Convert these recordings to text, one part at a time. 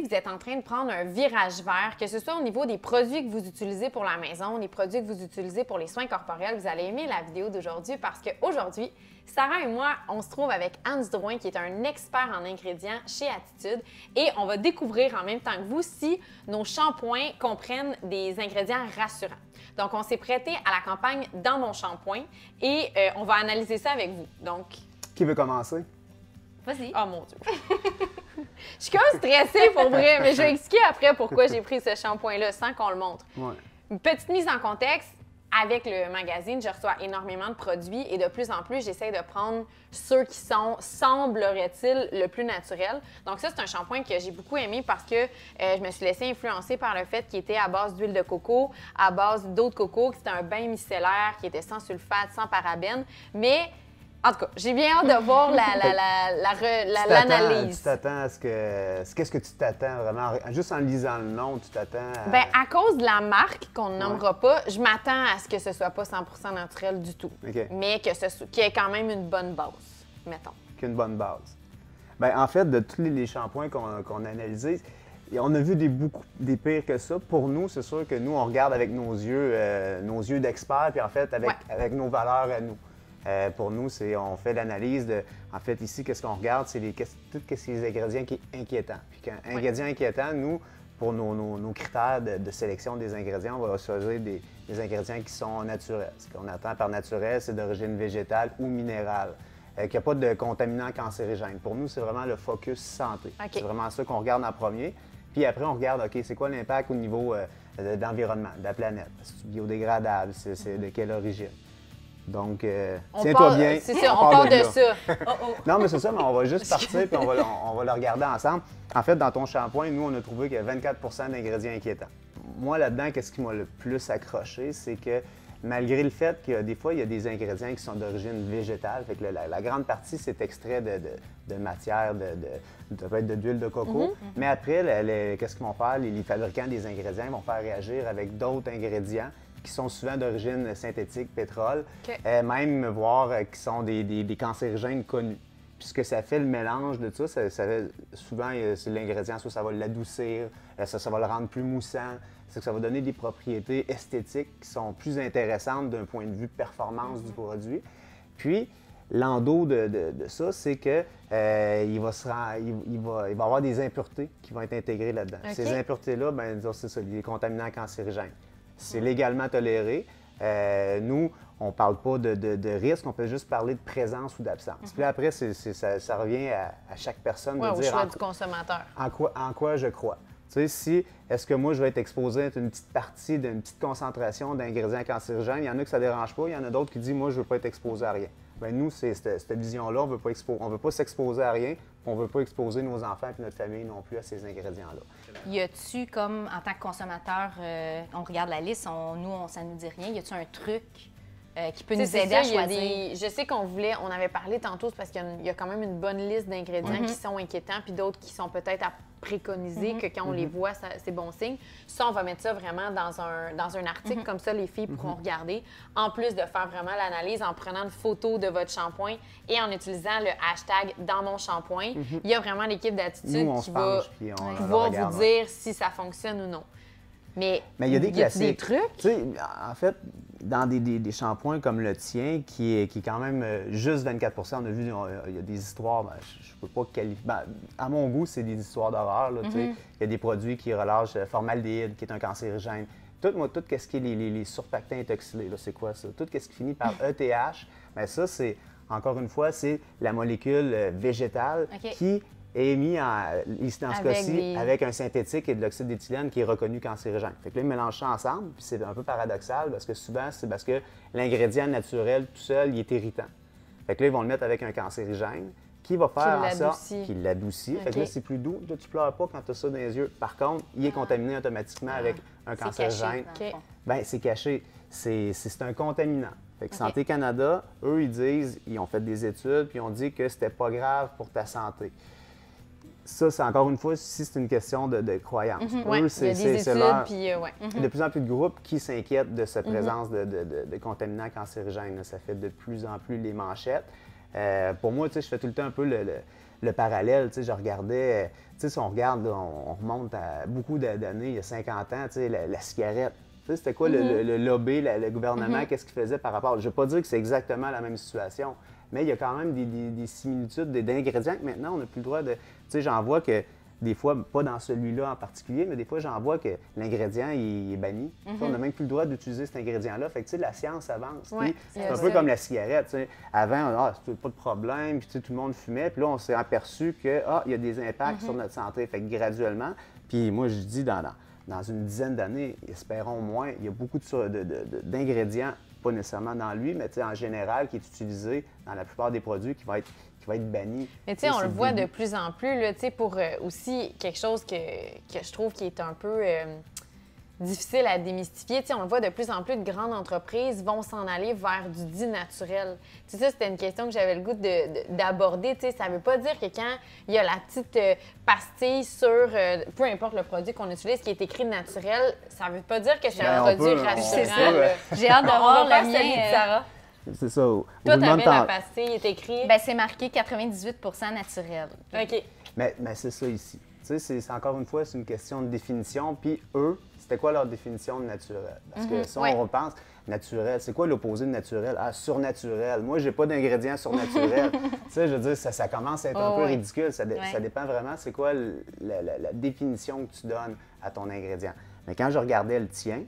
que vous êtes en train de prendre un virage vert, que ce soit au niveau des produits que vous utilisez pour la maison, les produits que vous utilisez pour les soins corporels, vous allez aimer la vidéo d'aujourd'hui parce qu'aujourd'hui, Sarah et moi, on se trouve avec Hans Drouin, qui est un expert en ingrédients chez Attitude, et on va découvrir en même temps que vous si nos shampoings comprennent des ingrédients rassurants. Donc, on s'est prêté à la campagne Dans mon shampoing et on va analyser ça avec vous. Donc, qui veut commencer? Vas-y. Oh mon Dieu! Je suis comme stressée pour vrai, mais je vais expliquer après pourquoi j'ai pris ce shampoing-là sans qu'on le montre. Ouais. Une petite mise en contexte, avec le magazine, je reçois énormément de produits et de plus en plus, j'essaie de prendre ceux qui sont, semblerait-il, le plus naturels. Donc ça, c'est un shampoing que j'ai beaucoup aimé parce que je me suis laissée influencer par le fait qu'il était à base d'huile de coco, à base d'eau de coco, que c'était un bain micellaire, qui était sans sulfate, sans parabènes, mais... En tout cas, j'ai bien hâte de voir l'analyse. Tu t'attends à qu'est-ce que tu t'attends vraiment? Juste en lisant le nom, tu t'attends à... Bien, à cause de la marque qu'on ne nommera pas, je m'attends à ce que ce soit pas 100% naturel du tout. OK. Mais qu'il y ait quand même une bonne base, mettons. Qu'une bonne base. Bien, en fait, de tous les shampoings qu'on a analysés, on a vu beaucoup des pires que ça. Pour nous, c'est sûr que nous, on regarde avec nos yeux d'experts, puis en fait, avec nos valeurs à nous. Pour nous, on fait l'analyse de... En fait, ici, qu'est-ce qu'on regarde? C'est tous les ingrédients qui sont inquiétants. Puis quand ingrédients inquiétants, nous, pour nos critères de sélection des ingrédients, on va choisir des ingrédients qui sont naturels. Ce qu'on attend par naturel, c'est d'origine végétale ou minérale. Qu'il n'y a pas de contaminants cancérigènes. Pour nous, c'est vraiment le focus santé. Okay. C'est vraiment ça qu'on regarde en premier. Puis après, on regarde, OK, c'est quoi l'impact au niveau d'environnement, de la planète? C'est biodégradable, c'est de quelle origine? Donc, tiens-toi bien. C'est ça, on part de ça. Non, mais c'est ça, mais on va juste partir puis on va le regarder ensemble. En fait, dans ton shampoing, nous, on a trouvé qu'il y a 24 d'ingrédients inquiétants. Moi, là-dedans, qu'est-ce qui m'a le plus accroché, c'est que malgré le fait que des fois, il y a des ingrédients qui sont d'origine végétale, fait que la grande partie, c'est extrait de matière, peut-être d'huile de coco. Mais après, qu'est-ce qu'ils vont faire? Les fabricants des ingrédients vont faire réagir avec d'autres ingrédients qui sont souvent d'origine synthétique, pétrole, même voire qui sont des cancérigènes connus. Puis ce que ça fait, le mélange de tout ça, souvent, c'est l'ingrédient, soit ça va l'adoucir, ça va le rendre plus moussant, c'est que ça va donner des propriétés esthétiques qui sont plus intéressantes d'un point de vue performance du produit. Puis, l'endos de ça, c'est que il va y avoir des impuretés qui vont être intégrées là-dedans. Okay. Ces impuretés-là, bien, c'est ça, les contaminants cancérigènes. C'est légalement toléré. Nous, on ne parle pas de risque, on peut juste parler de présence ou d'absence. Puis après, ça revient à chaque personne de au dire choix du consommateur. En quoi je crois. Tu sais, est-ce que moi, je vais être exposé à une petite partie d'une petite concentration d'ingrédients cancérigènes? Il y en a que ça ne dérange pas, il y en a d'autres qui disent, moi, je ne veux pas être exposé à rien. Bien, nous, c'est cette vision-là, on ne veut pas s'exposer à rien, on ne veut pas exposer nos enfants et notre famille non plus à ces ingrédients-là. Y a-tu, comme en tant que consommateur, on regarde la liste, ça ne nous dit rien, y a-tu un truc qui peut nous aider à choisir? Je sais on avait parlé tantôt, parce qu'il y a quand même une bonne liste d'ingrédients qui sont inquiétants, puis d'autres qui sont peut-être à préconiser, que quand on les voit, c'est bon signe. Ça, on va mettre ça vraiment dans un article, comme ça, les filles pourront regarder, en plus de faire vraiment l'analyse en prenant une photo de votre shampoing et en utilisant le hashtag Dans mon shampoing. Il y a vraiment l'équipe d'Attitude qui va pouvoir vous dire si ça fonctionne ou non. Mais il y a des classiques. Des trucs? Tu sais, en fait, dans des shampoings comme le tien, qui est quand même juste 24 on a vu, il y a des histoires, je ne peux pas qualifier. À mon goût, c'est des histoires d'horreur. Il y a des produits qui relâchent formaldéhyde, qui est un cancérigène. Tout ce qui est les surfactants intoxylés, c'est quoi ça? Tout ce qui finit par ETH, bien ça, c'est, encore une fois, c'est la molécule végétale qui est mis ici dans ce cas-ci avec un synthétique et de l'oxyde d'éthylène qui est reconnu cancérigène. Fait que là, ils mélangent ça ensemble, puis c'est un peu paradoxal parce que souvent, c'est parce que l'ingrédient naturel tout seul, il est irritant. Fait que là, ils vont le mettre avec un cancérigène qui va faire en sorte qu'il l'adoucit. Fait que là, c'est plus doux. Là, tu pleures pas quand tu as ça dans les yeux. Par contre, il est contaminé automatiquement avec un cancérigène. Bien, c'est caché. C'est un contaminant. Fait que Santé Canada, eux, ils ont fait des études puis ils ont dit que c'était pas grave pour ta santé. Ça, c'est encore une fois, si c'est une question de croyance. Eux, c'est leur... De plus en plus de groupes qui s'inquiètent de cette présence de contaminants cancérigènes. Là, ça fait de plus en plus les manchettes. Pour moi, tu sais, je fais tout le temps un peu le parallèle, tu sais, je regardais, tu sais, si on regarde, là, on remonte à beaucoup d'années, il y a 50 ans, tu sais, la cigarette. Tu sais, c'était quoi le lobby, le gouvernement, qu'est-ce qu'il faisait par rapport? Je ne veux pas dire que c'est exactement la même situation, mais il y a quand même des similitudes, d'ingrédients que maintenant, on n'a plus le droit de... Tu sais, j'en vois que des fois, pas dans celui-là en particulier, mais des fois, j'en vois que l'ingrédient il est banni. On n'a même plus le droit d'utiliser cet ingrédient-là. Fait que, tu sais, la science avance. Ouais, c'est un peu comme la cigarette. Tu sais. Avant, c'était pas de problème, puis tu sais, tout le monde fumait. Puis là, on s'est aperçu que, il y a des impacts sur notre santé. Fait que graduellement, puis moi, je dis, dans une dizaine d'années, espérons moins, il y a beaucoup d'ingrédients, pas nécessairement dans lui, mais tu sais, en général, qui est utilisé dans la plupart des produits qui va être banni. Mais tu sais, on le voit de plus en plus, là, tu sais, pour aussi quelque chose que je trouve qui est un peu difficile à démystifier. Tu sais, on le voit de plus en plus de grandes entreprises vont s'en aller vers du dit naturel. Tu sais, ça, c'était une question que j'avais le goût d'aborder. Tu sais, ça veut pas dire que quand il y a la petite pastille sur peu importe le produit qu'on utilise qui est écrit naturel, ça veut pas dire que c'est un produit rassurant. J'ai hâte de voir le mien, Sarah. C'est ça. Toi, t'avais la pastille, il est écrit... Ben, c'est marqué 98 naturel. OK. Mais c'est ça ici. Tu sais, c'est encore une fois, c'est une question de définition. Puis eux, c'était quoi leur définition de naturel? Parce que si on repense, naturel, c'est quoi l'opposé de naturel? Ah, surnaturel. Moi, j'ai pas d'ingrédients surnaturels. Tu sais, je veux dire, ça commence à être un peu ridicule. Ça dépend vraiment, c'est quoi la définition que tu donnes à ton ingrédient. Mais quand je regardais le tien,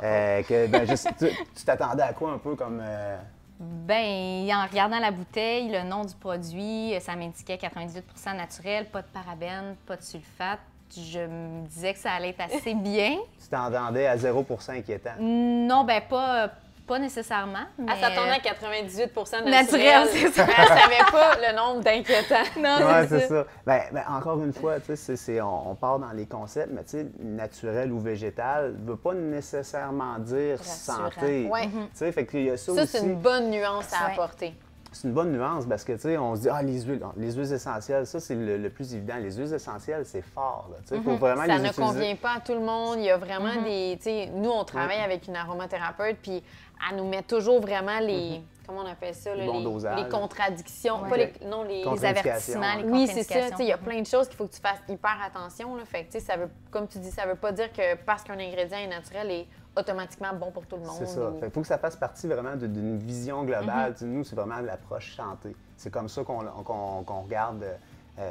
tu t'attendais à quoi un peu comme... Ben, en regardant la bouteille, le nom du produit, ça m'indiquait 98 naturel, pas de parabènes, pas de sulfate. Je me disais que ça allait être assez bien. Tu t'entendais à 0 inquiétant? Non, ben pas nécessairement. Mais... Elle s'attendait à 98 naturel, c'est ça. Elle savait pas le nombre d'inquiétants. Non, c'est ça. Ben, encore une fois, tu sais, on part dans les concepts, mais tu sais, naturel ou végétal ne veut pas nécessairement dire santé. Ouais. Tu sais, fait qu'il y a ça Ça, aussi. c'est une bonne nuance à apporter. C'est une bonne nuance parce que, tu sais, on se dit, les huiles essentielles, ça, c'est le plus évident. Les huiles essentielles, c'est fort, là. Tu sais, faut vraiment ça les ne utiliser. convient pas à tout le monde. Il y a vraiment des... Tu sais, nous, on travaille avec une aromathérapeute, puis elle nous met toujours vraiment les... Comment on appelle ça? Là, les contradictions. Pas les avertissements, les oui, c'est ça. Il y a plein de choses qu'il faut que tu fasses hyper attention. Là. Fait que, ça veut, comme tu dis, ça veut pas dire que parce qu'un ingrédient est naturel est automatiquement bon pour tout le monde. C'est ça. Il faut que ça fasse partie vraiment d'une vision globale. Nous, c'est vraiment l'approche santé. C'est comme ça qu'on regarde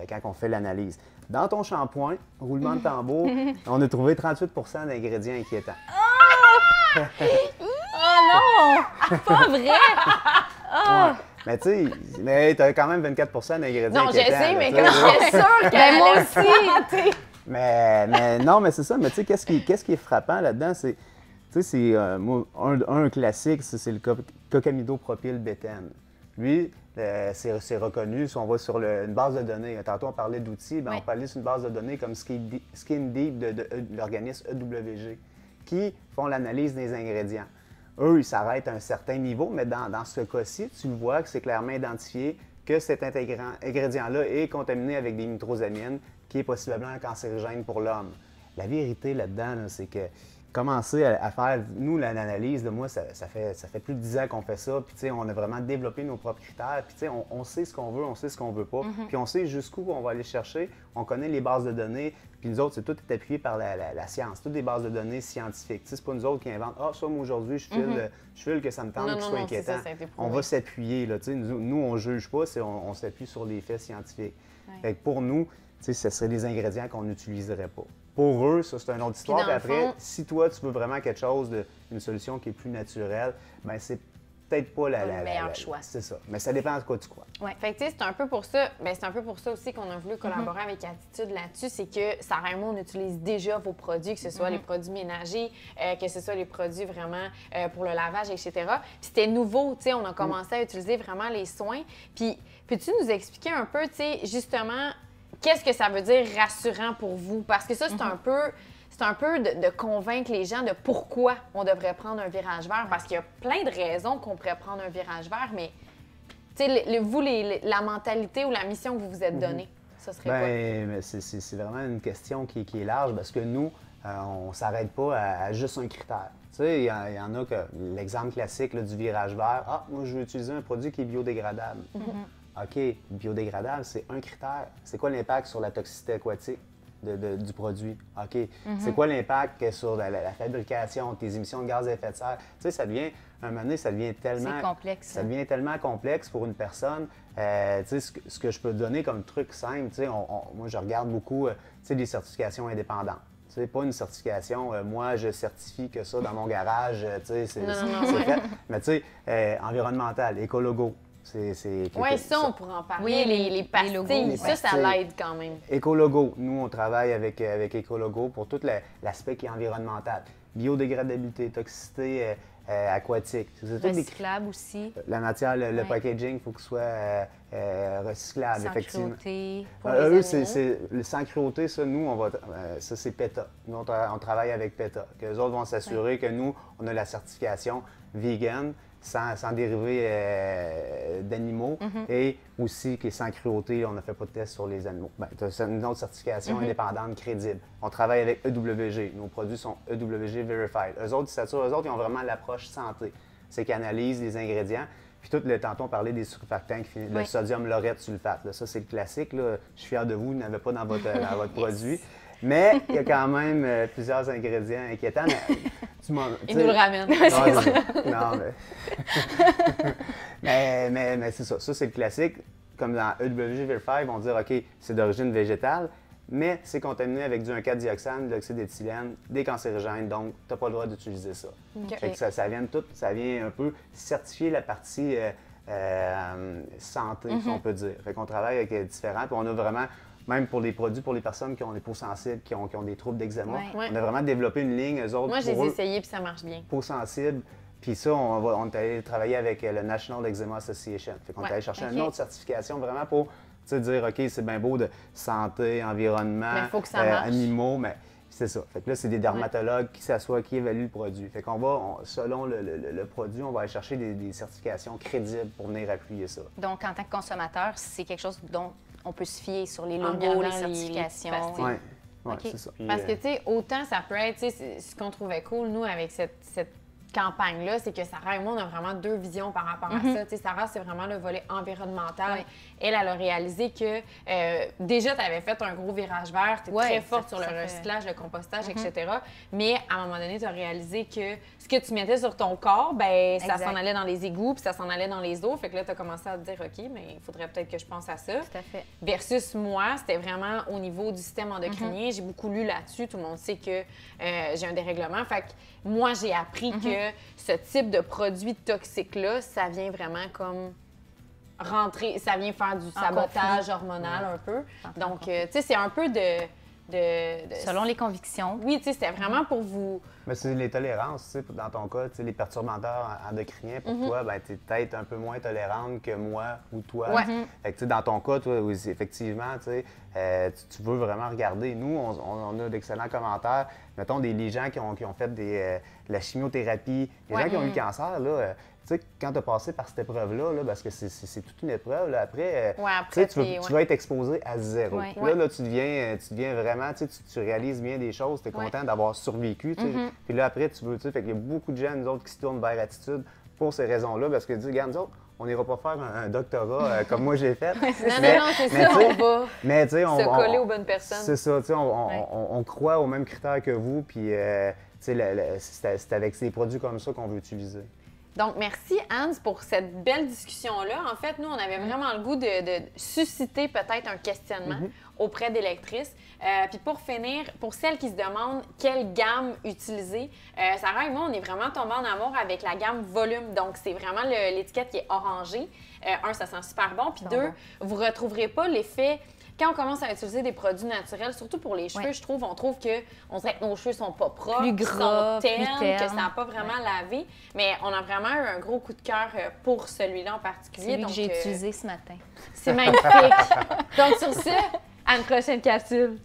quand on fait l'analyse. Dans ton shampoing, roulement de tambour, on a trouvé 38 d'ingrédients inquiétants. Oh non! Pas vrai! Ouais. Mais tu sais, tu as quand même 24 d'ingrédients non, inquiétants. Non, je sais, mais comme je suis sûre qu'elle moi aussi! Mais non, mais c'est ça. Mais tu sais, qu'est-ce qui est frappant là-dedans, c'est... Tu sais, c'est un classique, c'est le cocamidopropylbétène. Lui, c'est reconnu, si on va sur une base de données. Tantôt, on parlait d'outils, on parlait sur une base de données comme Skin Deep de l'organisme EWG, qui font l'analyse des ingrédients. Eux, ils s'arrêtent à un certain niveau, mais dans ce cas-ci, tu le vois que c'est clairement identifié que cet ingrédient-là est contaminé avec des nitrosamines, qui est possiblement cancérigène pour l'homme. La vérité là-dedans, là, c'est que commencer à faire, nous, l'analyse, moi, ça fait plus de 10 ans qu'on fait ça, puis tu sais, on a vraiment développé nos propres critères, puis tu sais, on sait ce qu'on veut, on sait ce qu'on veut pas, puis on sait jusqu'où on va aller chercher, on connaît les bases de données, puis nous autres, tout est appuyé par la science, toutes des bases de données scientifiques. Tu sais, c'est pas nous autres qui inventent « Ah, ça, moi, aujourd'hui, je file que ça me tente, que ce soit inquiétant. » On va s'appuyer, là, tu sais, nous, on juge pas, on s'appuie sur les faits scientifiques. Fait que pour nous, tu sais, ce seraient des ingrédients qu'on n'utiliserait pas. Pour eux, ça, c'est une autre histoire. Puis après, si toi, tu veux vraiment quelque chose, une solution qui est plus naturelle, bien, c'est peut-être pas le meilleur choix. C'est ça. Mais ça dépend de quoi tu crois. Oui. Fait que, tu sais, c'est un peu pour ça. Bien, c'est un peu pour ça aussi qu'on a voulu collaborer avec Attitude là-dessus. C'est que, Sarah et moi, on utilise déjà vos produits, que ce soit les produits ménagers, que ce soit les produits vraiment pour le lavage, etc. Puis c'était nouveau, tu sais, on a commencé à utiliser vraiment les soins. Puis, peux-tu nous expliquer un peu, tu sais, justement, qu'est-ce que ça veut dire rassurant pour vous? Parce que ça, c'est un peu de convaincre les gens de pourquoi on devrait prendre un virage vert. Parce qu'il y a plein de raisons qu'on pourrait prendre un virage vert, mais vous, la mentalité ou la mission que vous vous êtes donnée, ça serait quoi? C'est vraiment une question qui est large parce que nous, on ne s'arrête pas à juste un critère. Tu sais, il y en a que l'exemple classique là, du virage vert, « Ah, moi, je veux utiliser un produit qui est biodégradable. OK, biodégradable, c'est un critère. C'est quoi l'impact sur la toxicité aquatique du produit? OK. C'est quoi l'impact sur la fabrication, tes émissions de gaz à effet de serre? Tu sais, ça devient, un moment donné, ça devient tellement... C'est complexe. Ça devient tellement complexe pour une personne. Tu sais, ce que je peux te donner comme truc simple, tu sais, moi, je regarde beaucoup, tu sais, des certifications indépendantes. Tu sais, pas une certification, moi, je certifie que ça dans mon garage, tu sais, c'est fait. Mais tu sais, environnemental, écologo. Oui, ça, on pourra en parler. Oui, les pastilles, logos, ça l'aide quand même. Écologo. Nous, on travaille avec Écologo pour tout l'aspect qui est environnemental. Biodégradabilité, toxicité aquatique. Recyclable aussi. La matière, le packaging, il faut qu'il soit recyclable, sans effectivement. Cruauté. Eux, sans cruauté, ça, nous, ça, c'est PETA. Nous, on travaille avec PETA. Eux autres vont s'assurer que nous, on a la certification vegan, sans dérivés d'animaux et aussi qui est sans cruauté. On n'a fait pas de test sur les animaux. C'est une autre certification indépendante, crédible. On travaille avec EWG. Nos produits sont EWG Verified. Eux autres, ils ont vraiment l'approche santé. C'est qu'ils analysent les ingrédients. Puis tantôt, on parlait des surfactants, le sodium laureth sulfate. Là, ça, c'est le classique. Là. Je suis fier de vous, vous n'avez pas dans votre produit. Mais il y a quand même plusieurs ingrédients inquiétants. Ils nous le ramènent. Non, mais c'est ça. Ça, c'est le classique. Comme dans EWG Verified, ils vont dire, OK, c'est d'origine végétale, mais c'est contaminé avec du 1,4-dioxane, de l'oxyde d'éthylène, des cancérigènes, donc tu n'as pas le droit d'utiliser ça. Fait que ça vient un peu certifier la partie santé, si on peut dire. Fait qu'on travaille avec différents, puis on a vraiment... Même pour les produits, pour les personnes qui ont des peaux sensibles, qui ont des troubles d'eczéma, on a vraiment développé une ligne, eux autres. Moi, je les ai essayés, puis ça marche bien. Peau sensible. Puis ça, on est allé travailler avec le National Eczema Association. Fait qu'on est allé chercher une autre certification vraiment pour dire, OK, c'est bien beau de santé, environnement, animaux, mais c'est ça. Fait que là, c'est des dermatologues qui s'assoient, qui évaluent le produit. Fait qu'on va, selon le produit, on va aller chercher des certifications crédibles pour venir appuyer ça. Donc, en tant que consommateur, c'est quelque chose dont on peut se fier sur les logos, les certifications. Oui, c'est ça. Parce que, tu sais, autant ça peut être, tu sais, ce qu'on trouvait cool, nous, avec cette campagne-là, c'est que Sarah et moi, on a vraiment deux visions par rapport à ça. Tu sais, Sarah, c'est vraiment le volet environnemental. Elle a réalisé que déjà, tu avais fait un gros virage vert, tu es très forte sur le recyclage, le compostage, etc. Mais à un moment donné, tu as réalisé que ce que tu mettais sur ton corps, ben ça s'en allait dans les égouts, puis ça s'en allait dans les eaux. Fait que là, tu as commencé à te dire, OK, mais il faudrait peut-être que je pense à ça. Tout à fait. Versus moi, c'était vraiment au niveau du système endocrinien. J'ai beaucoup lu là-dessus. Tout le monde sait que j'ai un dérèglement. Fait que moi, j'ai appris que ce type de produit toxique-là, ça vient vraiment comme rentrer, ça vient faire du sabotage hormonal un peu. Donc, tu sais, c'est un peu de... Selon les convictions. Oui, tu sais, c'était vraiment pour vous... Mais c'est les tolérances, tu sais, dans ton cas, tu sais, les perturbateurs endocriniens, pour toi, ben, tu es peut-être un peu moins tolérante que moi ou toi. Fait que, tu sais, dans ton cas, toi, oui, effectivement, tu sais, tu veux vraiment regarder. Nous, on a d'excellents commentaires. Mettons, les gens qui ont fait de la chimiothérapie, les gens qui ont eu le cancer, là, tu sais, quand tu as passé par cette épreuve-là, parce que c'est toute une épreuve, là, après, tu vas être exposé à zéro. Là, tu deviens vraiment, tu réalises bien des choses, tu es content d'avoir survécu. Puis là, après, tu veux, fait qu'il y a beaucoup de gens, nous autres, qui se tournent vers Attitude pour ces raisons-là, parce que, regarde, nous autres, on n'ira pas faire un doctorat comme moi j'ai fait. Non, c'est ça, on va se coller aux bonnes personnes. C'est ça, on croit aux mêmes critères que vous, puis c'est avec ces produits comme ça qu'on veut utiliser. Donc, merci, Hans, pour cette belle discussion-là. En fait, nous, on avait vraiment le goût de susciter peut-être un questionnement auprès des lectrices. Puis pour finir, pour celles qui se demandent quelle gamme utiliser, Sarah et moi, on est vraiment tombés en amour avec la gamme volume. Donc, c'est vraiment l'étiquette qui est orangée. Un, ça sent super bon. Puis deux, vous ne retrouverez pas l'effet... Quand on commence à utiliser des produits naturels, surtout pour les cheveux, on trouve que nos cheveux sont pas propres, plus gras, sont ternes, que ça n'a pas vraiment lavé. Mais on a vraiment eu un gros coup de cœur pour celui-là en particulier. Celui que j'ai utilisé ce matin. C'est magnifique. Donc sur ce, à une prochaine capsule.